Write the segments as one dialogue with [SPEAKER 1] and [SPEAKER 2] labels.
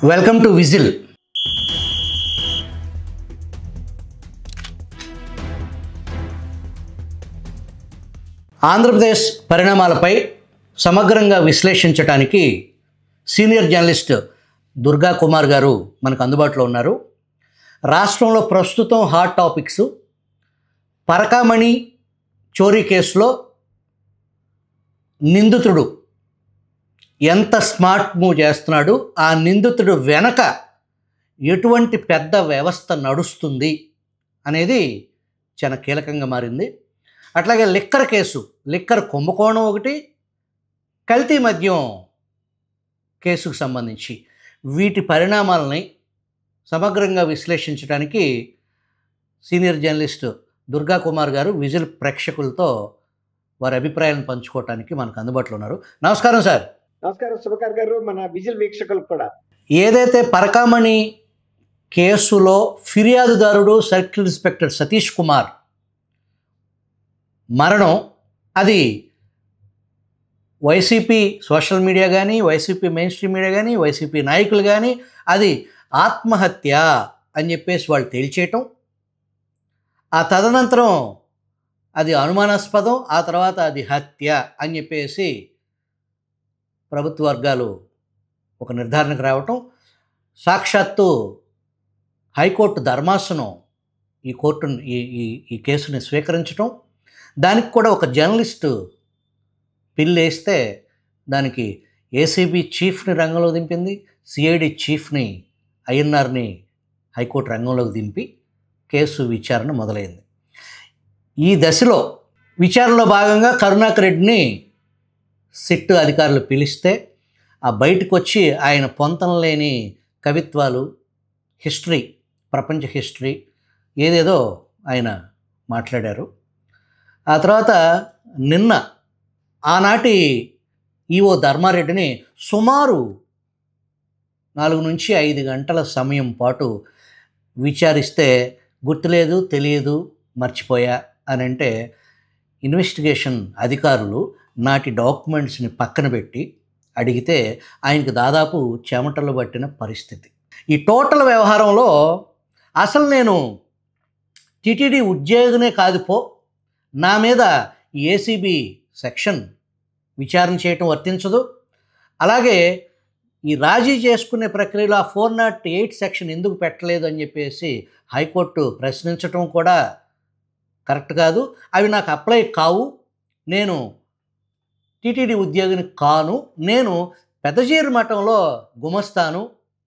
[SPEAKER 1] Welcome to whistle. Andhra Pradesh పరిణామాలపై సమగ్రంగా విశ్లేషించడానికి సీనియర్ జర్నలిస్ట్ దుర్గా కుమార్ గారు మనకు అందుబాటులో ఉన్నారు. రాష్ట్రంలో ప్రస్తుతం హాట్ టాపిక్స్ పరకామణి చోరీ కేసులో నిందితుడు ఎంత స్మార్ట్ మూవ్ చేస్తున్నాడు, ఆ నిందితుడు వెనక ఎటువంటి పెద్ద వ్యవస్థ నడుస్తుంది అనేది చాలా కీలకంగా మారింది. అట్లాగే లిక్కర్ కేసు, లిక్కర్ కుంభకోణం ఒకటి, కల్తీ మద్యం కేసుకు సంబంధించి వీటి పరిణామాలని సమగ్రంగా విశ్లేషించడానికి సీనియర్ జర్నలిస్ట్ దుర్గా కుమార్ గారు విజిల్ ప్రేక్షకులతో వారి అభిప్రాయాలను పంచుకోవడానికి మనకు అందుబాటులో ఉన్నారు. నమస్కారం సార్.
[SPEAKER 2] నమస్కారం శుభకర్ గారు, మన విజిల్ వీక్షకులకు కూడా.
[SPEAKER 1] ఏదైతే పరకామణి కేసులో ఫిర్యాదుదారుడు సర్కిల్ ఇన్స్పెక్టర్ సతీష్ కుమార్ మరణం, అది వైసీపీ సోషల్ మీడియా కానీ, వైసీపీ మెయిన్ స్ట్రీమ్ మీడియా కానీ, వైసీపీ నాయకులు కానీ అది ఆత్మహత్య అని చెప్పేసి వాళ్ళు తేల్చేయటం, ఆ తదనంతరం అది అనుమానాస్పదం, ఆ తర్వాత అది హత్య అని చెప్పేసి ప్రభుత్వ వర్గాలు ఒక నిర్ధారణకు రావటం, సాక్షాత్తు హైకోర్టు ధర్మాసనం ఈ కేసుని స్వీకరించటం, దానికి కూడా ఒక జర్నలిస్టు పిల్లేస్తే దానికి ఏసీబీ చీఫ్ని రంగంలో దింపింది, సిఐడి చీఫ్ని ఐఎన్ఆర్ని హైకోర్టు రంగంలోకి దింపి కేసు విచారణ మొదలైంది. ఈ దశలో విచారణలో భాగంగా కరుణాకర్ రెడ్డిని సిట్ అధికారులు పిలిస్తే ఆ బయటకు వచ్చి ఆయన పొంతనలేని కవిత్వాలు, హిస్టరీ, ప్రపంచ హిస్టరీ ఏదేదో ఆయన మాట్లాడారు. ఆ తర్వాత నిన్న ఆనాటి ఈఓ ధర్మారెడ్డిని సుమారు 4 నుంచి 5 గంటల సమయం పాటు విచారిస్తే గుర్తులేదు, తెలియదు, మర్చిపోయా అని అంటే ఇన్వెస్టిగేషన్ అధికారులు నాటి డాక్యుమెంట్స్ని పక్కన పెట్టి అడిగితే ఆయనకు దాదాపు చెమటలు పట్టిన పరిస్థితి. ఈ టోటల్ వ్యవహారంలో అసలు నేను టీటీడీ ఉద్యోగినే కాదు పో, నా మీద ఏసీబీ సెక్షన్ విచారణ చేయటం వర్తించదు, అలాగే ఈ రాజీ చేసుకునే ప్రక్రియలో ఆ 408 సెక్షన్ ఎందుకు పెట్టలేదు అని చెప్పేసి హైకోర్టు ప్రశ్నించటం కూడా కరెక్ట్ కాదు, అవి నాకు అప్లై కావు, నేను టీటీడీ ఉద్యోగిని కాను, నేను పెద్దజీరు మఠంలో గుమస్తాను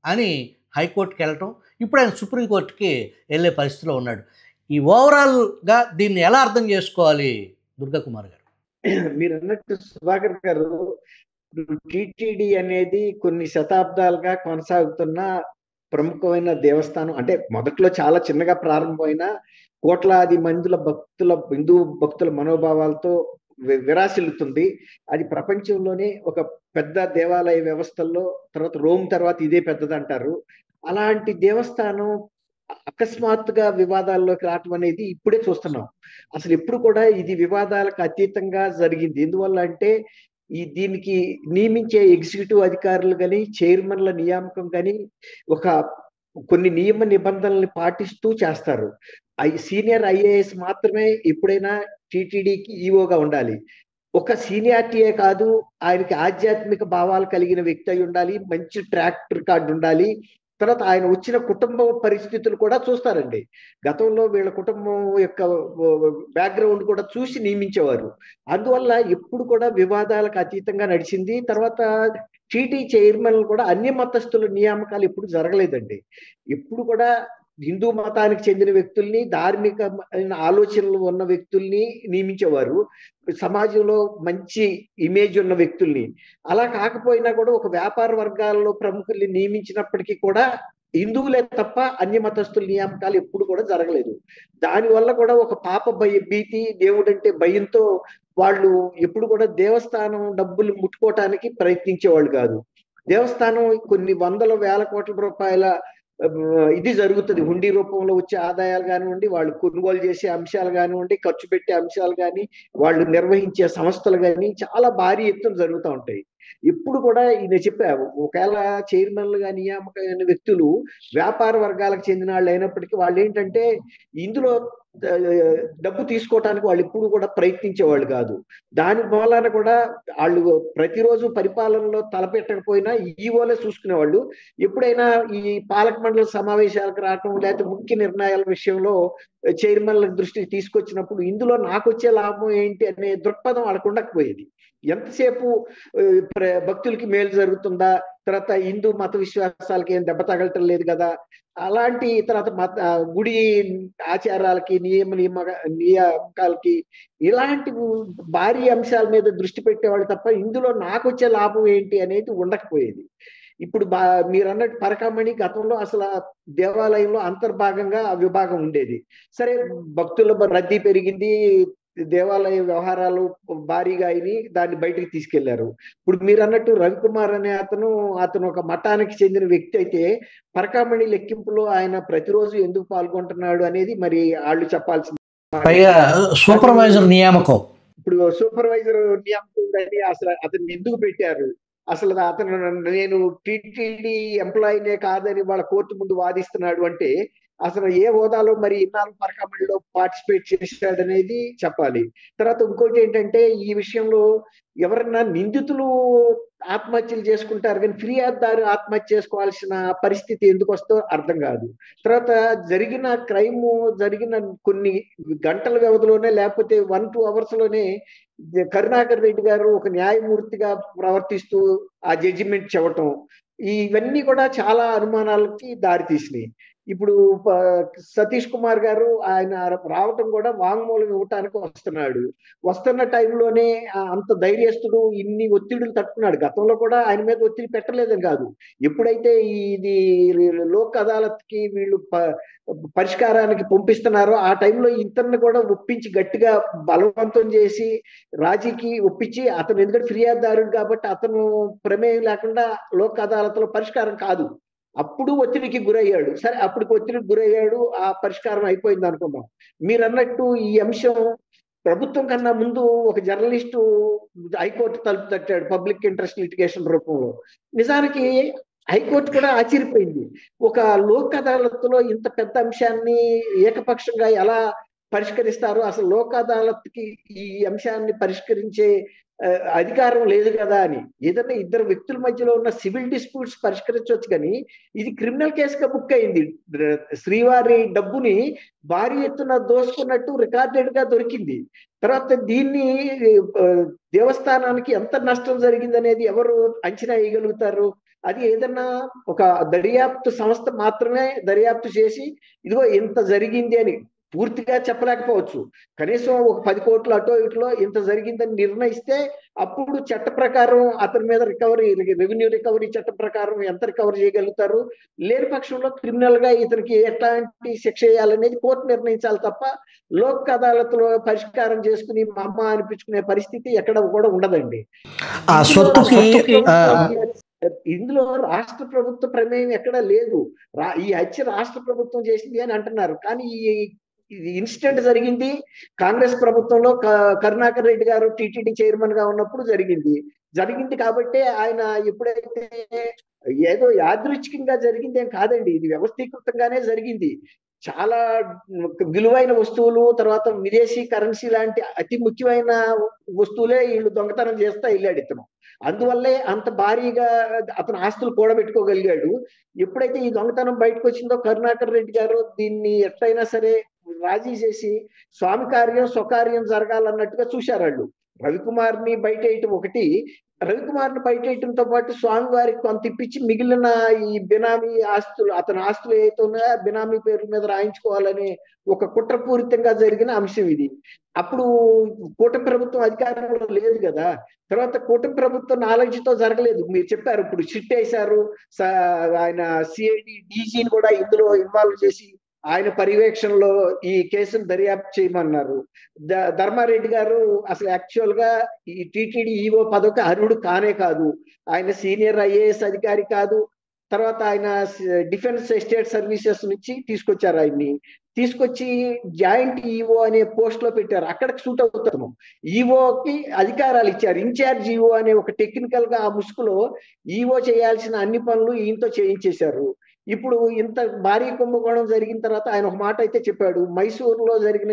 [SPEAKER 1] అని హైకోర్టుకి వెళ్ళటం, ఇప్పుడు ఆయన సుప్రీంకోర్టుకి వెళ్ళే పరిస్థితిలో ఉన్నాడు. ఈ ఓవరాల్గా దీన్ని ఎలా అర్థం చేసుకోవాలి దుర్గా కుమార్ గారు?
[SPEAKER 2] మీరు అన్నట్టు సుభాకర్ గారు, టిటిడి అనేది కొన్ని శతాబ్దాలుగా కొనసాగుతున్న ప్రముఖమైన దేవస్థానం. అంటే మొదట్లో చాలా చిన్నగా ప్రారంభమైన కోట్లాది మందుల హిందూ భక్తుల మనోభావాలతో విరాసిల్లుతుంది. అది ప్రపంచంలోనే ఒక పెద్ద దేవాలయ వ్యవస్థల్లో తర్వాత రోమ్ తర్వాత ఇదే పెద్దది అంటారు. అలాంటి దేవస్థానం అకస్మాత్తుగా వివాదాల్లోకి రావటం అనేది ఇప్పుడే చూస్తున్నాం. అసలు ఎప్పుడు కూడా ఇది వివాదాలకు అతీతంగా జరిగింది. ఎందువల్ల అంటే దీనికి నియమించే ఎగ్జిక్యూటివ్ అధికారులు కానీ, చైర్మన్ల నియామకం కానీ ఒక కొన్ని నియమ నిబంధనల్ని పాటిస్తూ చేస్తారు. సీనియర్ ఐఏఎస్ మాత్రమే ఎప్పుడైనా టీటీడీకి ఈఓగా ఉండాలి. ఒక సీనియారిటీయే కాదు, ఆయనకి ఆధ్యాత్మిక భావాలు కలిగిన వ్యక్తి అయి ఉండాలి, మంచి ట్రాక్ రికార్డు ఉండాలి. తర్వాత ఆయన వచ్చిన కుటుంబ పరిస్థితులు కూడా చూస్తారండి. గతంలో వీళ్ళ కుటుంబం యొక్క బ్యాక్గ్రౌండ్ కూడా చూసి నియమించేవారు. అందువల్ల ఎప్పుడు కూడా వివాదాలకు అతీతంగా నడిచింది. తర్వాత టీటీ చైర్మన్ కూడా అన్య మతస్థుల నియామకాలు ఎప్పుడు జరగలేదండి. ఎప్పుడు కూడా హిందూ మతానికి చెందిన వ్యక్తుల్ని, ధార్మిక ఆలోచనలు ఉన్న వ్యక్తుల్ని నియమించేవారు, సమాజంలో మంచి ఇమేజ్ ఉన్న వ్యక్తుల్ని. అలా కాకపోయినా కూడా ఒక వ్యాపార వర్గాల్లో ప్రముఖుల్ని నియమించినప్పటికీ కూడా హిందువులే తప్ప అన్య మతస్థుల నియామకాలు ఎప్పుడు కూడా జరగలేదు. దానివల్ల కూడా ఒక పాప భీతి, దేవుడంటే భయంతో వాళ్ళు ఎప్పుడు కూడా దేవస్థానం డబ్బులు ముట్టుకోవటానికి ప్రయత్నించేవాళ్ళు కాదు. దేవస్థానం కొన్ని వందల వేల కోట్ల రూపాయల ఇది జరుగుతుంది. హుండీ రూపంలో వచ్చే ఆదాయాలు కానివ్వండి, వాళ్ళు కొనుగోలు చేసే అంశాలు కానివ్వండి, ఖర్చు పెట్టే అంశాలు కానీ, వాళ్ళు నిర్వహించే సంస్థలు కానీ చాలా భారీ ఎత్తున జరుగుతూ ఉంటాయి. ఇప్పుడు కూడా నేను చెప్పావు, ఒకవేళ చైర్మన్లుగా నియామకమైన వ్యక్తులు వ్యాపార వర్గాలకు చెందిన వాళ్ళు అయినప్పటికీ వాళ్ళు ఏంటంటే ఇందులో ఆ, డబ్బు తీసుకోవటానికి వాళ్ళు ఎప్పుడు కూడా ప్రయత్నించేవాళ్ళు కాదు. దాని మూలాన కూడా వాళ్ళు ప్రతిరోజు పరిపాలనలో తలపెట్టకపోయినా ఈవోలే చూసుకునేవాళ్ళు. ఎప్పుడైనా ఈ పాలక మండలి సమావేశాలకు రావటం లేకపోతే ముఖ్య నిర్ణయాల విషయంలో చైర్మన్ల దృష్టికి తీసుకొచ్చినప్పుడు ఇందులో నాకు వచ్చే లాభం ఏంటి అనే దృక్పథం వాళ్ళకు ఉండకపోయేది. ఎంతసేపు భక్తులకి మేలు జరుగుతుందా, తర్వాత హిందూ మత విశ్వాసాలకి ఏం దెబ్బ తగలటం లేదు కదా, అలాంటి తర్వాత గుడి ఆచారాలకి నియామకాలకి ఇలాంటి భారీ అంశాల మీద దృష్టి పెట్టేవాళ్ళు తప్ప ఇందులో నాకు వచ్చే లాభం ఏంటి అనేది ఉండకపోయేది. ఇప్పుడు మీరు అన్నట్టు పరకామణి గతంలో అసలు దేవాలయంలో అంతర్భాగంగా ఆ విభాగం ఉండేది. సరే, భక్తుల రద్దీ పెరిగింది, దేవాలయ వ్యవహారాలు భారీగా అయినాయి, దాన్ని బయటికి తీసుకెళ్లారు. ఇప్పుడు మీరు అన్నట్టు రవికుమార్ అనే అతను ఒక మఠానికి చెందిన వ్యక్తి అయితే పరకామణి లెక్కింపులో ఆయన ప్రతిరోజు ఎందుకు పాల్గొంటున్నాడు అనేది మరి వాళ్ళు చెప్పాల్సింది.
[SPEAKER 1] పైగా సూపర్వైజర్ నియామకం,
[SPEAKER 2] ఇప్పుడు సూపర్వైజర్ నియామకం ఉందని అసలు అతను ఎందుకు పెట్టారు? అసలు అతను నేను టీటీడీ ఎంప్లాయీనే కాదని వాళ్ళ కోర్టు ముందు వాదిస్తున్నాడు అంటే అసలు ఏ హోదాలో మరి ఇన్నాళ్ళు పరకామణిలో పార్టిసిపేట్ చేశాడనేది చెప్పాలి. తర్వాత ఇంకోటి ఏంటంటే ఈ విషయంలో ఎవరన్నా నిందితులు ఆత్మహత్యలు చేసుకుంటారు కానీ ఫిర్యాదుదారు ఆత్మహత్య చేసుకోవాల్సిన పరిస్థితి ఎందుకు వస్తో అర్థం కాదు. తర్వాత జరిగిన కొన్ని గంటల వ్యవధిలోనే లేకపోతే 1-2 hours లోనే కరుణాకర్ రెడ్డి గారు ఒక న్యాయమూర్తిగా ప్రవర్తిస్తూ ఆ జడ్జిమెంట్ చెప్పటం, ఇవన్నీ కూడా చాలా అనుమానాలకి దారితీసినాయి. ఇప్పుడు సతీష్ కుమార్ గారు ఆయన రావటం కూడా వాంగ్మూలం ఇవ్వటానికి వస్తున్న టైంలోనే అంత ధైర్యస్తుడు, ఇన్ని ఒత్తిడులు తట్టుకున్నాడు. గతంలో కూడా ఆయన మీద ఒత్తిడి పెట్టలేదని కాదు, ఎప్పుడైతే ఇది లోక్ అదాలత్ కి వీళ్ళు పరిష్కారానికి పంపిస్తున్నారో ఆ టైంలో ఇతన్ని కూడా ఒప్పించి గట్టిగా బలవంతం చేసి రాజీకి ఒప్పించి అతను ఎందుకంటే ఫిర్యాదుదారుడు కాబట్టి అతను ప్రమేయం లేకుండా లోక్ అదాలత్ లో పరిష్కారం కాదు, అప్పుడు ఒత్తిడికి గురయ్యాడు. సరే, అప్పటికి ఒత్తిడికి గురయ్యాడు, ఆ పరిష్కారం అయిపోయింది అనుకుందాం. మీరు అన్నట్టు ఈ అంశం ప్రభుత్వం కన్నా ముందు ఒక జర్నలిస్టు హైకోర్టు తలుపు తట్టాడు పబ్లిక్ ఇంట్రెస్ట్ లిటిగేషన్ రూపంలో. నిజానికి హైకోర్టు కూడా ఆశ్చర్యపోయింది, ఒక లోక్ అదాలత్లో ఇంత పెద్ద అంశాన్ని ఏకపక్షంగా ఎలా పరిష్కరిస్తారు, అసలు లోక్ అదాలత్ కి ఈ అంశాన్ని పరిష్కరించే అధికారం లేదు కదా అని. ఏదైనా ఇద్దరు వ్యక్తుల మధ్యలో ఉన్న సివిల్ డిస్ప్యూట్స్ పరిష్కరించవచ్చు కానీ ఇది క్రిమినల్ కేసుగా బుక్ అయింది. శ్రీవారి డబ్బుని భారీ ఎత్తున దోసుకున్నట్టు రికార్డెడ్ గా దొరికింది. తర్వాత దీన్ని దేవస్థానానికి ఎంత నష్టం జరిగింది అనేది ఎవరు అంచనా వేయగలుగుతారు? అది ఏదన్నా ఒక దర్యాప్తు సంస్థ మాత్రమే దర్యాప్తు చేసి ఇదిగో ఇంత జరిగింది అని పూర్తిగా చెప్పలేకపోవచ్చు, కనీసం ఒక 10 కోట్లు అటో ఇటో ఇంత జరిగిందని నిర్ణయిస్తే అప్పుడు చట్ట ప్రకారం అతని మీద రెవెన్యూ రికవరీ చట్టం ప్రకారం ఎంత రికవరీ చేయగలుగుతారు. లేని పక్షంలో క్రిమినల్ గా ఇతనికి ఎట్లాంటి శిక్ష వేయాలనేది కోర్టు నిర్ణయించాలి తప్ప లోక్ అదాలత్లో పరిష్కారం చేసుకుని మా అమ్మ అనిపించుకునే పరిస్థితి ఎక్కడ కూడా ఉండదండి. ఇందులో రాష్ట్ర ప్రభుత్వ ప్రమేయం ఎక్కడా లేదు. ఈ హత్య రాష్ట్ర ప్రభుత్వం చేసింది అని అంటున్నారు, కానీ ఈ ఇన్సిడెంట్ జరిగింది కాంగ్రెస్ ప్రభుత్వంలో కరుణాకర్ రెడ్డి గారు టీటీడీ చైర్మన్ గా ఉన్నప్పుడు జరిగింది కాబట్టి ఆయన ఎప్పుడైతే ఏదో యాదృచ్ఛికంగా జరిగింది ఏం కాదండి, ఇది వ్యవస్థీకృతంగానే జరిగింది. చాలా విలువైన వస్తువులు, తర్వాత విదేశీ కరెన్సీ లాంటి అతి ముఖ్యమైన వస్తువులే వీళ్ళు దొంగతనం చేస్తా వెళ్ళాడు ఇతను. అందువల్లే అంత భారీగా అతను ఆస్తులు కూడబెట్టుకోగలిగాడు. ఎప్పుడైతే ఈ దొంగతనం బయటకు వచ్చిందో కరుణాకర్ రెడ్డి గారు దీన్ని ఎట్లయినా సరే రాజీ చేసి స్వామి కార్యం స్వకార్యం జరగాలన్నట్టుగా చూశారు వాళ్ళు. రవికుమార్ని బయటేయటం ఒకటి, రవికుమార్ని బయటేయటంతో పాటు స్వామి వారికి కొంత ఇప్పించి మిగిలిన ఈ బినామీ ఆస్తులు, అతని ఆస్తులు ఏవైతే ఉన్నాయో బినామీ పేర్ల మీద రాయించుకోవాలనే ఒక కుట్రపూరితంగా జరిగిన అంశం ఇది. అప్పుడు కూటమి ప్రభుత్వం అధికారంలో లేదు కదా, తర్వాత కూటమి ప్రభుత్వం నాలెడ్జ్తో జరగలేదు. మీరు చెప్పారు, ఇప్పుడు సిట్ వేశారు, ఆయన సిఐడి డీజీని కూడా ఇందులో ఇన్వాల్వ్ చేసి ఆయన పర్యవేక్షణలో ఈ కేసును దర్యాప్తు చేయమన్నారు. ధర్మారెడ్డి గారు అసలు యాక్చువల్ గా ఈ టీటీడీ ఈవో పదవికి అర్హుడు కానే కాదు, ఆయన సీనియర్ ఐఏఎస్ అధికారి కాదు, తర్వాత ఆయన డిఫెన్స్ ఎస్టేట్ సర్వీసెస్ నుంచి తీసుకొచ్చారు ఆయన్ని. తీసుకొచ్చి జాయింట్ ఈఓ అనే పోస్ట్ లో పెట్టారు. అక్కడికి సూట్ అవుతాము. ఈఓకి అధికారాలు ఇచ్చారు. ఇన్ఛార్జ్ ఈఓ అనే ఒక టెక్నికల్ గా ఆ ముసుగులో ఈఓ చేయాల్సిన అన్ని పనులు ఈయనతో చేయించేశారు. ఇప్పుడు ఇంత భారీ కుంభకోణం జరిగిన తర్వాత ఆయన ఒక మాట అయితే చెప్పాడు. మైసూరులో జరిగిన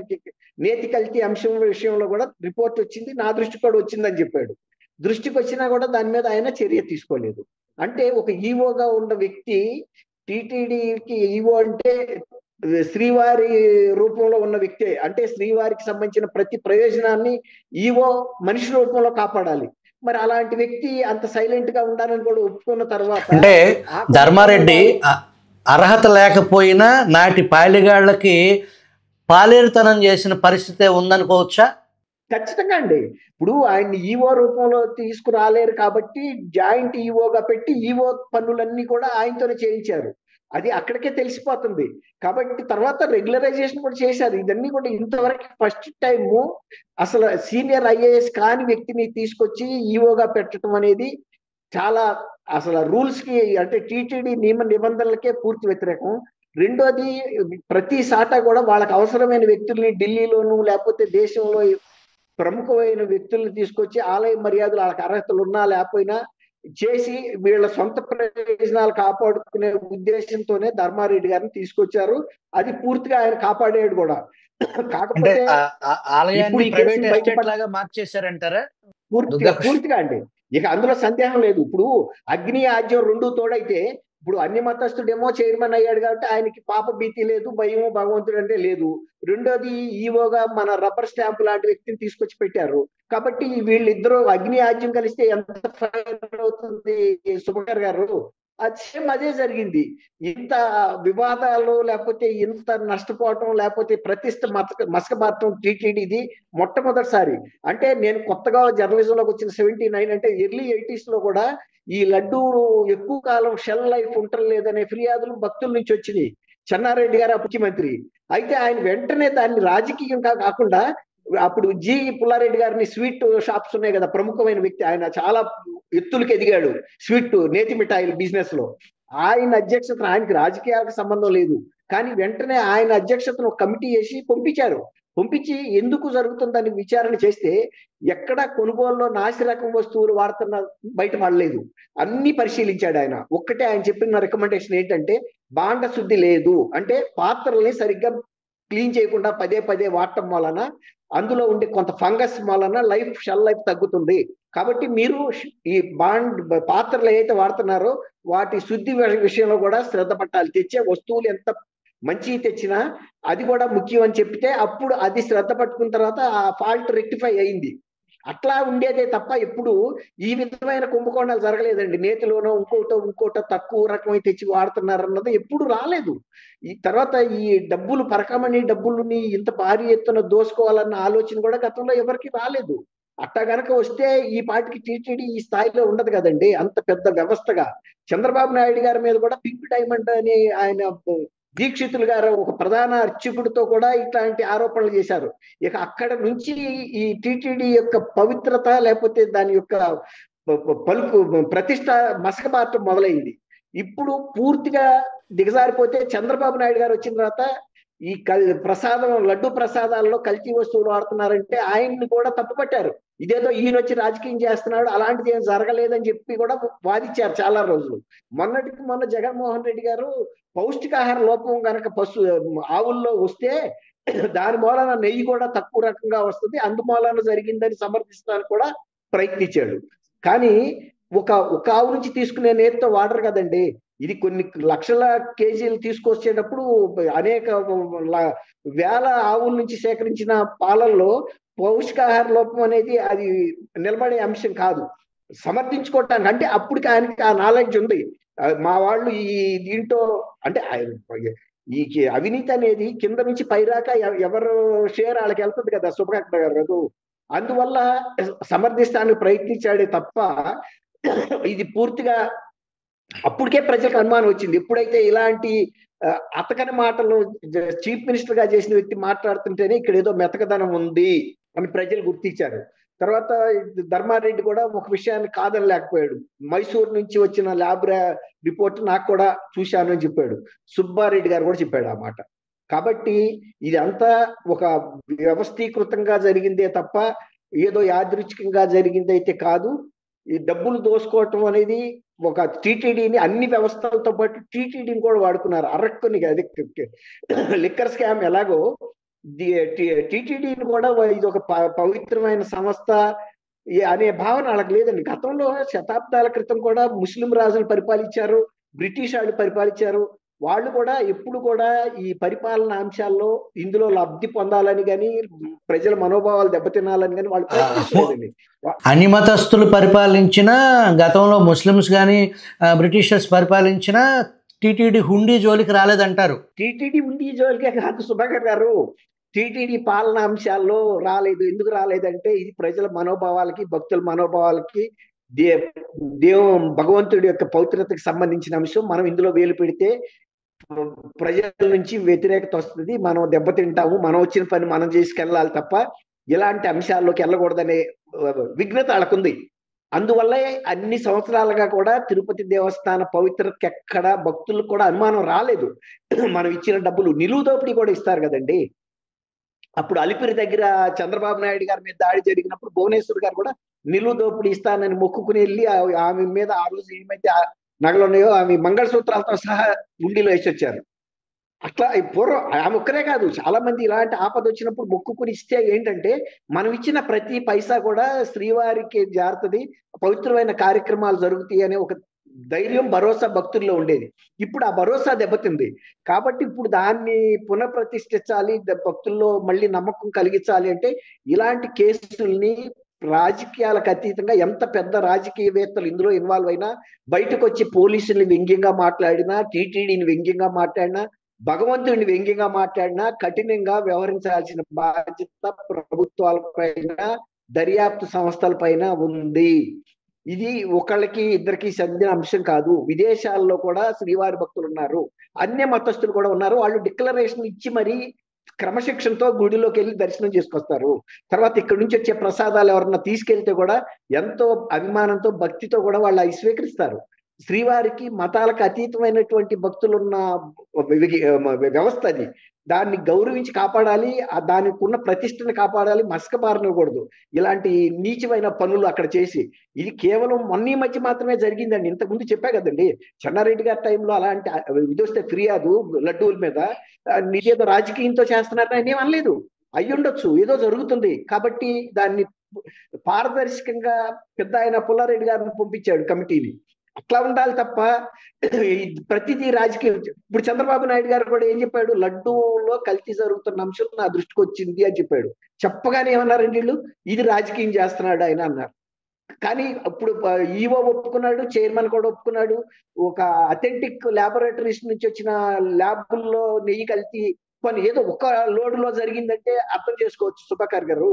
[SPEAKER 2] నేతి కల్తీ అంశం విషయంలో కూడా రిపోర్ట్ వచ్చింది, నా దృష్టి కూడా వచ్చిందని చెప్పాడు. దృష్టికి వచ్చినా కూడా దాని మీద ఆయన చర్య తీసుకోలేదు. అంటే ఒక ఈఓగా ఉన్న వ్యక్తి, టీటీడీకి ఈఓ అంటే శ్రీవారి రూపంలో ఉన్న వ్యక్తే. అంటే శ్రీవారికి సంబంధించిన ప్రతి ప్రయోజనాన్ని ఈఓ మనిషి రూపంలో కాపాడాలి. మరి అలాంటి వ్యక్తి అంత సైలెంట్ గా ఉండాలని కూడా ఒప్పుకున్న తర్వాత
[SPEAKER 1] అంటే ధర్మారెడ్డి అర్హత లేకపోయినా నాటి పాలిగాళ్ళకి పాలేరుతనం చేసిన పరిస్థితే ఉందనుకోవచ్చా?
[SPEAKER 2] ఖచ్చితంగా అండి. ఇప్పుడు ఆయన్ని ఈఓ రూపంలో తీసుకురాలేరు కాబట్టి జాయింట్ ఈఓగా పెట్టి ఈఓ పనులన్నీ కూడా ఆయనతోనే చేయించారు. అది అక్కడికే తెలిసిపోతుంది. కాబట్టి తర్వాత రెగ్యులరైజేషన్ కూడా చేశారు. ఇదన్నీ కూడా ఇంతవరకు ఫస్ట్ టైము అసలు సీనియర్ ఐఏఎస్ కాని వ్యక్తిని తీసుకొచ్చి ఈఓగా పెట్టడం అనేది చాలా అసలు రూల్స్ కి, అంటే టీటీడీ నియమ నిబంధనలకే పూర్తి వ్యతిరేకం. రెండోది, ప్రతి సాటా కూడా వాళ్ళకి అవసరమైన వ్యక్తుల్ని ఢిల్లీలోను లేకపోతే దేశంలో ప్రముఖమైన వ్యక్తుల్ని తీసుకొచ్చి ఆలయ మర్యాదలు వాళ్ళకి అర్హతలు ఉన్నా లేకపోయినా చేసి వీళ్ళ సొంత ప్రయోజనాలు కాపాడుకునే ఉద్దేశంతోనే ధర్మారెడ్డి గారిని తీసుకొచ్చారు. అది పూర్తిగా ఆయన కాపాడాడు కూడా. కాకపోతే
[SPEAKER 1] ఆలయాన్ని ప్రైవేట్ ఎస్టేట్ లాగా మార్చేశారంటారా?
[SPEAKER 2] పూర్తిగా అండి. ఇక అందులో సందేహం లేదు. ఇప్పుడు అగ్ని ఆజ్యం రెండు తోడైతే, ఇప్పుడు అన్ని మతస్థుడేమో చైర్మన్ అయ్యాడు కాబట్టి ఆయనకి పాప భీతి లేదు, భయము భగవంతుడు అంటే లేదు. రెండోది, ఈవోగా మన రబ్బర్ స్టాంప్ లాంటి వ్యక్తిని తీసుకొచ్చి పెట్టారు. కాబట్టి వీళ్ళిద్దరూ అగ్ని ఆజ్యం కలిస్తే ఎంత ఫైర్ అవుతుంది సుభకర్ గారు? అది సేమ్ అదే జరిగింది. ఇంత వివాదాలు లేకపోతే ఇంత నష్టపోవటం లేకపోతే ప్రతిష్ట మసకబారటం టీటీడీది మొట్టమొదటిసారి. అంటే నేను కొత్తగా జర్నలిజంలోకి వచ్చిన 79 అంటే ఎర్లీ 80s లో కూడా ఈ లడ్డూ ఎక్కువ కాలం షెల్ లైఫ్ ఉండలేదనే ఫిర్యాదులు భక్తుల నుంచి వచ్చినాయి. చెన్నారెడ్డి గారు ముఖ్యమంత్రి అయితే ఆయన వెంటనే దాన్ని రాజకీయంగా కాకుండా, అప్పుడు జి పుల్లారెడ్డి గారిని స్వీట్ షాప్స్ ఉన్నాయి కదా, ప్రముఖమైన వ్యక్తి ఆయన, చాలా ఎత్తులకు ఎదిగాడు స్వీట్ నేతి మిఠాయిల బిజినెస్ లో. ఆయన అధ్యక్షతను, ఆయనకి రాజకీయాలకు సంబంధం లేదు కానీ వెంటనే ఆయన అధ్యక్షతను ఒక కమిటీ వేసి పంపించారు. పంపించి ఎందుకు జరుగుతుందని విచారణ చేస్తే ఎక్కడ కొనుగోలులో నాసి రకం వస్తువులు వాడుతున్న బయట పడలేదు. అన్ని పరిశీలించాడు ఆయన. ఒక్కటే ఆయన చెప్పిన రికమెండేషన్ ఏంటంటే, బాండ శుద్ధి లేదు, అంటే పాత్రల్ని సరిగ్గా క్లీన్ చేయకుండా పదే పదే వాడటం వలన అందులో ఉండే కొంత ఫంగస్ వలన షెల్ లైఫ్ తగ్గుతుంది. కాబట్టి మీరు ఈ పాత్రలు ఏదైతే వాడుతున్నారో వాటి శుద్ధి విషయంలో కూడా శ్రద్ధ పట్టాలి. తెచ్చే వస్తువులు ఎంత మంచి తెచ్చినా అది కూడా ముఖ్యం అని చెప్తే అప్పుడు అది శ్రద్ధ పట్టుకున్న తర్వాత ఆ ఫాల్ట్ రెక్టిఫై అయింది. అట్లా ఉండేదే తప్ప ఎప్పుడు ఈ విధమైన కుంభకోణాలు జరగలేదండి. నేతిలోనో ఇంకోటో తక్కువ రకమై తెచ్చి వాడుతున్నారన్నది ఎప్పుడు రాలేదు. ఈ తర్వాత ఈ డబ్బులు పరకమని డబ్బులని ఇంత భారీ ఎత్తున దోసుకోవాలన్న ఆలోచన కూడా గతంలో ఎవరికి రాలేదు. అట్టా గనక వస్తే ఈ పార్టీకి టీటీడీ ఈ స్థాయిలో ఉండదు కదండి, అంత పెద్ద వ్యవస్థగా. చంద్రబాబు నాయుడు గారి మీద కూడా పింక్ డైమండ్ అని ఆయన దీక్షితులు గారు ఒక ప్రధాన అర్చకుడితో కూడా ఇట్లాంటి ఆరోపణలు చేశారు. ఇక అక్కడ నుంచి ఈ టీటీడీ యొక్క పవిత్రత లేకపోతే దాని యొక్క పలుకు ప్రతిష్ట మసకబారటం మొదలైంది. ఇప్పుడు పూర్తిగా దిగజారిపోతే చంద్రబాబు నాయుడు గారు వచ్చిన తర్వాత ఈ లడ్డు ప్రసాదాల్లో కల్తీ వస్తువులు వాడుతున్నారంటే ఆయన్ని కూడా తప్పుపట్టారు. ఇదేదో ఈయన వచ్చి రాజకీయం చేస్తున్నాడు, అలాంటిది ఏం జరగలేదని చెప్పి కూడా వాదించారు చాలా రోజులు. మొన్న జగన్మోహన్ రెడ్డి గారు పౌష్టికాహార లోపం గనక ఆవుల్లో వస్తే దాని మూలన నెయ్యి కూడా తక్కువ రకంగా వస్తుంది, అందుమూలన జరిగిందని సమర్థించడానికి కూడా ప్రయత్నించాడు. కానీ ఒక ఆవు నుంచి తీసుకునే నేతితో వాడరు కదండి. ఇది కొన్ని లక్షల కేజీలు తీసుకొచ్చేటప్పుడు అనేక వేల ఆవుల నుంచి సేకరించిన పాలల్లో పౌష్టికాహార లోపం అనేది అది నిలబడే అంశం కాదు. సమర్థించుకోవటానికి అంటే అప్పటికి ఆయనకి ఆ నాలెడ్జ్ ఉంది. మా వాళ్ళు ఈ దీంట్లో అంటే ఈ అవినీతి అనేది కింద నుంచి పైరాక ఎవరు షేర్ వాళ్ళకి వెళ్తుంది కదా సుభాకర్ గారు. అందువల్ల సమర్థిస్తానికి ప్రయత్నించాడే తప్ప ఇది పూర్తిగా అప్పటికే ప్రజలకు అనుమానం వచ్చింది. ఎప్పుడైతే ఇలాంటి అతకని మాటలు చీఫ్ మినిస్టర్ గా చేసిన వ్యక్తి మాట్లాడుతుంటేనే ఇక్కడ ఏదో మెతకదనం ఉంది అని ప్రజలు గుర్తించారు. తర్వాత ధర్మారెడ్డి కూడా ఒక విషయాన్ని కాదని లేకపోయాడు. మైసూర్ నుంచి వచ్చిన ల్యాబ్ రిపోర్ట్ నాకు కూడా చూశాను అని చెప్పాడు. సుబ్బారెడ్డి గారు కూడా చెప్పాడు ఆ మాట. కాబట్టి ఇదంతా ఒక వ్యవస్థీకృతంగా జరిగిందే తప్ప ఏదో యాదృచ్ఛికంగా జరిగింది అయితే కాదు. ఈ డబ్బులు దోసుకోవటం అనేది ఒక టీటీడీని, అన్ని వ్యవస్థలతో పాటు టీటీడీని కూడా వాడుకున్నారు. అరక్కుని లిక్కర్ స్కామ్ ఎలాగో టీటీడీని కూడా ఇది ఒక పవిత్రమైన సంస్థ అనే భావన వాళ్ళకి లేదండి. గతంలో శతాబ్దాల క్రితం కూడా ముస్లిం రాజులు పరిపాలించారు, బ్రిటిష్ వాళ్ళు పరిపాలించారు. వాళ్ళు కూడా ఎప్పుడు కూడా ఈ పరిపాలన అంశాల్లో ఇందులో లబ్ధి పొందాలని కానీ, ప్రజల మనోభావాలు దెబ్బతినాలని కానీ వాళ్ళు ప్రయత్నించలేదండి.
[SPEAKER 1] అన్ని మతస్థులు పరిపాలించిన గతంలో ముస్లిమ్స్ కానీ బ్రిటిషర్స్ పరిపాలించిన టీటీడీ హుండీ జోలికి రాలేదంటారు.
[SPEAKER 2] టీటీడీ హుండీ జోలికే కాదు సుధాకర్ గారు, టీటీడీ పాలన అంశాల్లో రాలేదు. ఎందుకు రాలేదంటే ఇది ప్రజల మనోభావాలకి, భక్తుల మనోభావాలకి, భగవంతుడి యొక్క పవిత్రతకి సంబంధించిన అంశం. మనం ఇందులో వేలు పెడితే ప్రజల నుంచి వ్యతిరేకత వస్తుంది, మనం దెబ్బతింటాము, మనం వచ్చిన పని మనం చేసుకెళ్ళాలి తప్ప ఇలాంటి అంశాల్లోకి వెళ్ళకూడదనే విఘ్నత వాళ్ళకుంది. అందువల్ల అన్ని సంవత్సరాలుగా కూడా తిరుపతి దేవస్థాన పవిత్రతకి ఎక్కడ భక్తులకు కూడా అనుమానం రాలేదు. మనం ఇచ్చిన డబ్బులు నిలువు దోపిడీ కూడా ఇస్తారు కదండి. అప్పుడు అలిపిరి దగ్గర చంద్రబాబు నాయుడు గారి మీద దాడి జరిగినప్పుడు భువనేశ్వర్ గారు కూడా నిలువు దోపిడీ ఇస్తానని మొక్కుకుని వెళ్ళి ఆమె మీద ఆ రోజు ఏమైతే నగలు ఉన్నాయో ఆమె మంగళసూత్రాలతో సహా ఉండిలో వేసి వచ్చారు. అట్లా పూర్వం ఆమె ఒక్కరే కాదు, చాలా మంది ఇలాంటి ఆపద వచ్చినప్పుడు మొక్కుకుని ఇస్తే ఏంటంటే మనం ఇచ్చిన ప్రతి పైసా కూడా శ్రీవారికి జారుతుంది, పవిత్రమైన కార్యక్రమాలు జరుగుతాయి అనే ఒక ధైర్యం, భరోసా భక్తుల్లో ఉండేది. ఇప్పుడు ఆ భరోసా దెబ్బతింది. కాబట్టి ఇప్పుడు దాన్ని పునఃప్రతిష్ఠించాలి, భక్తుల్లో మళ్ళీ నమ్మకం కలిగించాలి అంటే ఇలాంటి కేసుల్ని రాజకీయాలకు అతీతంగా ఎంత పెద్ద రాజకీయవేత్తలు ఇందులో ఇన్వాల్వ్ అయినా, బయటకు వచ్చి పోలీసుల్ని వ్యంగ్యంగా మాట్లాడినా, టీటీడీని వ్యంగ్యంగా మాట్లాడినా, భగవంతుడిని వ్యంగ్యంగా మాట్లాడినా కఠినంగా వ్యవహరించాల్సిన బాధ్యత ప్రభుత్వాల పైన, దర్యాప్తు సంస్థల పైన ఉంది. ఇది ఒకళ్ళకి ఇద్దరికి చెందిన అంశం కాదు. విదేశాల్లో కూడా శ్రీవారి భక్తులు ఉన్నారు, అన్య మతస్థులు కూడా ఉన్నారు. వాళ్ళు డిక్లరేషన్ ఇచ్చి మరీ క్రమశిక్షణతో గుడిలోకి వెళ్ళి దర్శనం చేసుకొస్తారు. తర్వాత ఇక్కడి నుంచి వచ్చే ప్రసాదాలు ఎవరన్నా తీసుకెళ్తే కూడా ఎంతో అభిమానంతో, భక్తితో కూడా వాళ్ళు అవి స్వీకరిస్తారు. శ్రీవారికి మతాలకు అతీతమైనటువంటి భక్తులున్న వ్యవస్థ అది. దాన్ని గౌరవించి కాపాడాలి, దానికి ఉన్న ప్రతిష్టను కాపాడాలి, మసకబారనకూడదు ఇలాంటి నీచమైన పనులు అక్కడ చేసి. ఇది కేవలం మొన్న మధ్య మాత్రమే జరిగిందండి. ఇంతకుముందు చెప్పా కదండి, చెన్నారెడ్డి గారి టైంలో అలాంటి ఇది వస్తే ఫిర్యాదు లడ్డూల మీద నీదేదో రాజకీయంతో చేస్తున్నారని ఆయన ఏం అనలేదు. అయ్యుండొచ్చు, ఏదో జరుగుతుంది కాబట్టి దాన్ని పారదర్శకంగా పెద్ద ఆయన పుల్లారెడ్డి గారిని పంపించాడు కమిటీని. అట్లా ఉండాలి తప్ప ప్రతిదీ రాజకీయం. ఇప్పుడు చంద్రబాబు నాయుడు గారు కూడా ఏం చెప్పాడు, లడ్డూలో కల్తీ జరుగుతున్న అంశం నా దృష్టికి వచ్చింది అని చెప్పాడు. చెప్పగానే ఏమన్నారండి వీళ్ళు, ఇది రాజకీయం చేస్తున్నాడు ఆయన అన్నారు. కానీ అప్పుడు ఈవో ఒప్పుకున్నాడు, చైర్మన్ కూడా ఒప్పుకున్నాడు. ఒక అథెంటిక్ ల్యాబొరేటరీస్ నుంచి వచ్చిన ల్యాబుల్లో నెయ్యి కల్తీ కొన్ని ఏదో ఒక లోడులో జరిగిందంటే అర్థం చేసుకోవచ్చు సుధాకర్ గారు.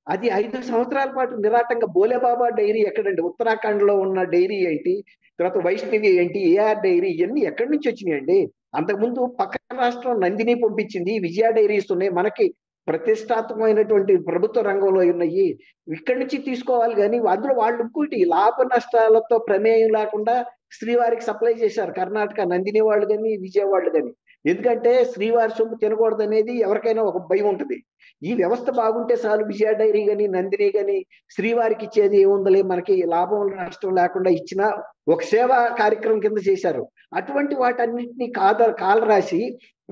[SPEAKER 2] అది 5 సంవత్సరాల పాటు నిరాటంగా బోలేబాబా డైరీ ఎక్కడండి, ఉత్తరాఖండ్ లో ఉన్న డైరీ ఏంటి, తర్వాత వైష్ణవి ఏంటి, ఏఆర్ డైరీ, ఇవన్నీ ఎక్కడి నుంచి వచ్చినాయండి? అంతకుముందు పక్క రాష్ట్రం నందిని పంపించింది, విజయ డైరీస్ ఉన్నాయి, మనకి ప్రతిష్టాత్మకమైనటువంటి ప్రభుత్వ రంగంలో ఉన్నాయి, ఇక్కడి నుంచి తీసుకోవాలి. కానీ అందులో వాళ్ళు ఇంకోటి లాభ నష్టాలతో ప్రమేయం లేకుండా శ్రీవారికి సప్లై చేశారు కర్ణాటక నందిని వాళ్ళు కానీ, విజయ వాళ్ళు కానీ. ఎందుకంటే శ్రీవారి సొమ్ము తినకూడదు అనేది ఎవరికైనా ఒక భయం ఉంటుంది. ఈ వ్యవస్థ బాగుంటే చాలు, విజయ డైరీ కానీ, నందిని కానీ శ్రీవారికి ఇచ్చేది ఏముందలే, మనకి లాభం నష్టం లేకుండా ఇచ్చిన ఒక సేవా కార్యక్రమం కింద చేశారు. అటువంటి వాటన్నిటిని కాల రాసి